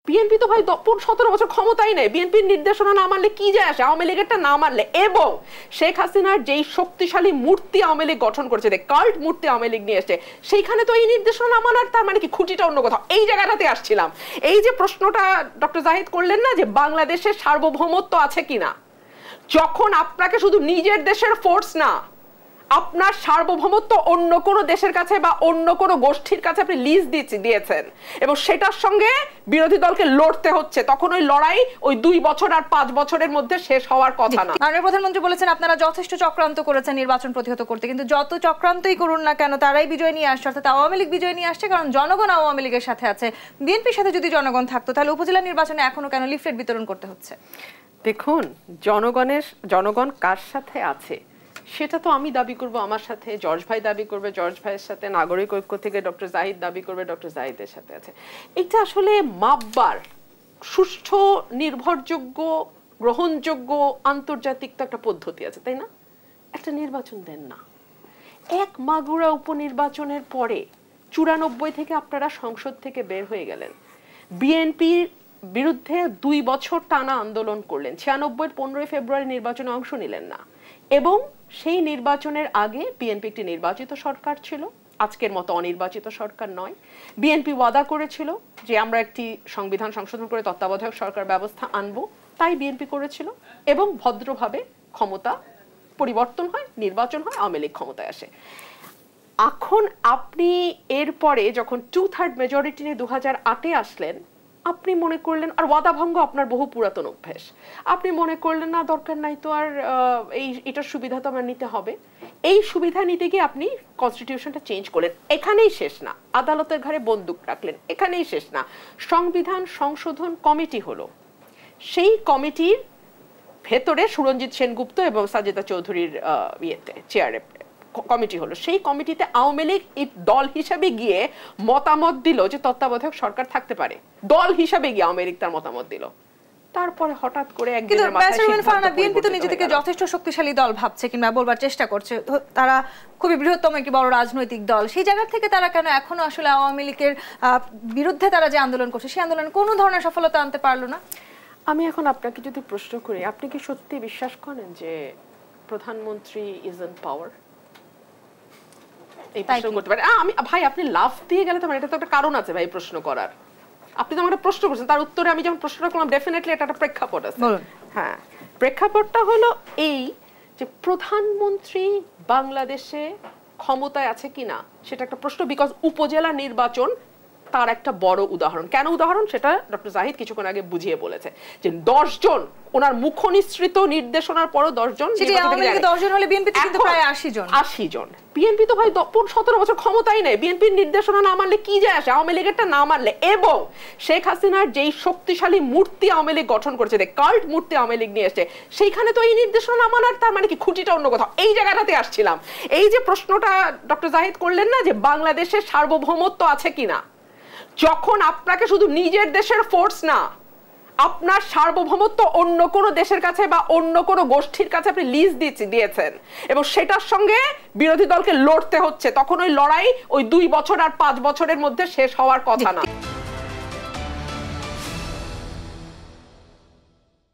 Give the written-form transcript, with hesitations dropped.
BNP তো ভাই 17 বছর ক্ষমতাই নেই, বিএনপির নির্দেশনা না মানলে কি যায় আসে, আওয়ামী লীগেরটা না মানলে। এবং শেখ হাসিনার যেই শক্তিশালী মূর্তি আওয়ামী লীগ গঠন করেছে, কাল্ট মূর্তি আওয়ামী লীগ নিয়ে এসছে, সেইখানে তো এই নির্দেশনা না মানার তার মানে কি খুঁটিটা অন্য কোথাও। এই জায়গাটাতে আসছিলাম। এই যে প্রশ্নটা ডক্টর জাহিদ করলেন না যে বাংলাদেশের সার্বভৌমত্ব আছে কিনা, যখন আপনাকে শুধু নিজের দেশের ফোর্স না, আপনার সার্বভৌমত্ব অন্য কোনো দেশের কাছে বা অন্য কোনো গোষ্ঠীর কাছে আপনি লিজ দিয়েছেন এবং সেটার সঙ্গে বিরোধী দলকে লড়তে হচ্ছে, তখন ওই লড়াই ওই 2 বছর আর 5 বছরের মধ্যে শেষ হওয়ার কথা না। মাননীয় প্রধানমন্ত্রী বলেছেন আপনারা যথেষ্ট চক্রান্ত করেছেন নির্বাচন প্রতিহত করতে, কিন্তু যত চক্রান্তই করুন না কেন তারাই বিজয় নিয়ে আসছে, অর্থাৎ আওয়ামী লীগ বিজয় নিয়ে আসছে, কারণ জনগণ আওয়ামী লীগের সাথে আছে। বিএনপির সাথে যদি জনগণ থাকতো তাহলে উপজেলা নির্বাচনে এখনো কেন লিফলেট বিতরণ করতে হচ্ছে? দেখুন, জনগণ কার সাথে আছে সেটা তো আমি দাবি করব আমার সাথে, জর্জ ভাই দাবি করবে জর্জ ভাইয়ের সাথে, নাগরিক ঐক্য থেকে ডক্টর জাহিদ দাবি করবে ডক্টর জাহিদের সাথে আছে। এটা আসলে মাপবার সুষ্ঠু, নির্ভরযোগ্য, গ্রহণযোগ্য আন্তর্জাতিক তো একটা পদ্ধতি আছে, তাই না? একটা নির্বাচন দেন না, এক মাগুরা উপনির্বাচনের পরে 94 থেকে আপনারা সংসদ থেকে বের হয়ে গেলেন, বিএনপির বিরুদ্ধে 2 বছর টানা আন্দোলন করলেন, 96 15 ফেব্রুয়ারি নির্বাচনে অংশ নিলেন না, এবং সেই নির্বাচনের আগে বিএনপি একটি নির্বাচিত সরকার ছিল, আজকের মতো অনির্বাচিত সরকার নয়। বিএনপি ওয়াদা করেছিল যে আমরা একটি সংবিধান সংশোধন করে তত্ত্বাবধায়ক সরকার ব্যবস্থা আনবো, তাই বিএনপি করেছিল এবং ভদ্রভাবে ক্ষমতা পরিবর্তন হয়, নির্বাচন হয়, আওয়ামী লীগ ক্ষমতায় আসে। এখন আপনি এরপরে যখন 2/3 মেজরিটি নিয়ে 2008-এ আসলেন, আপনি মনে করলেন, আর ওয়াদা ভঙ্গ আপনার বহু পুরাতন অভ্যাস, আপনি মনে করলেন না দরকার নাই তো আর এটার সুবিধা তো আমার নিতে হবে। এই সুবিধা নিতে গিয়ে আপনি কনস্টিটিউশনটা চেঞ্জ করলেন, এখানেই শেষ না। আদালতের ঘাড়ে বন্দুক রাখলেন, এখানেই শেষ না। সংবিধান সংশোধন কমিটি হলো, সেই কমিটির ভেতরে সুরঞ্জিত সেনগুপ্ত এবং সাজেদা চৌধুরীর চেয়ারে কমিটি হলো, সেই কমিটিতে আওয়ামী লীগ দল হিসাবে গিয়ে মতামত দিল যে তত্ত্বাবধায়ক সরকার থাকতে পারে, দল হিসাবে গিয়ে আওয়ামী লীগ তার মতামত দিল। তারপরে হঠাৎ করে একদিনের মাথায় বিএনপি তো নিজেদেরকে যথেষ্ট শক্তিশালী দল ভাবছে কিংবা বলবার চেষ্টা করছে, তারা খুবই বৃহত্তম একটি বড় রাজনৈতিক দল, সেই জায়গা থেকে তারা কেন এখনো আসলে আওয়ামী লীগের বিরুদ্ধে তারা যে আন্দোলন করছে সেই আন্দোলনে কোনো ধরনের সফলতা আনতে পারলো না? আমি এখন আপনাকে যদি প্রশ্ন করি, আপনি কি সত্যি বিশ্বাস করেন যে প্রধানমন্ত্রী ইজ ইন পাওয়ার? এই প্রশ্ন করতে পারে আমি ভাই, আপনি লাফ দিয়ে গেলে তো এটা তো একটা কারণ আছে ভাই প্রশ্ন করার। আপনি তো আমাকে প্রশ্ন করছেন, তার উত্তরে আমি যখন প্রশ্নটা করলাম ডেফিনেটলি এটা একটা প্রেক্ষাপট আছে। হ্যাঁ, প্রেক্ষাপটটা হলো এই যে প্রধানমন্ত্রী বাংলাদেশে ক্ষমতায় আছে কিনা সেটা একটা প্রশ্ন, বিকজ উপজেলা নির্বাচন তার একটা বড় উদাহরণ। কেন উদাহরণ সেটা ডক্টর জাহিদ কিছুক্ষণ আগে বুঝিয়ে বলেছে, যে 10 জন ওনার মুখ নিঃসৃত নির্দেশনার পরও 10 জন, 10 জন হলে বিএনপি কিন্তু প্রায় 80 জন। বিএনপি তো ভাই 17 বছর ক্ষমতাই নেই, বিএনপির নির্দেশনা না মানলে কি যায় আসে, আওয়ামী লীগেরটা না মানলে। এবং শেখ হাসিনার যেই শক্তিশালী মূর্তি আওয়ামী লীগ গঠন করেছে, কাল্ট মূর্তি আওয়ামী লীগ নিয়ে এসছে, সেইখানে তো এই নির্দেশনা না মানার তার মানে কি খুঁটিটা অন্য কোথাও। এই জায়গাটাতে আসছিলাম। এই যে প্রশ্নটা ডক্টর জাহিদ করলেন না যে বাংলাদেশের সার্বভৌমত্ব আছে কিনা, যখন আপনাকে শুধু নিজের দেশের ফোর্স না, আপনার সার্বভৌমত্ব অন্য কোনো দেশের কাছে বা অন্য কোনো গোষ্ঠীর কাছে আপনি লিজ দিয়েছেন এবং সেটার সঙ্গে বিরোধী দলকে লড়তে হচ্ছে, তখন ওই লড়াই ওই 2 বছর আর 5 বছরের মধ্যে শেষ হওয়ার কথা না।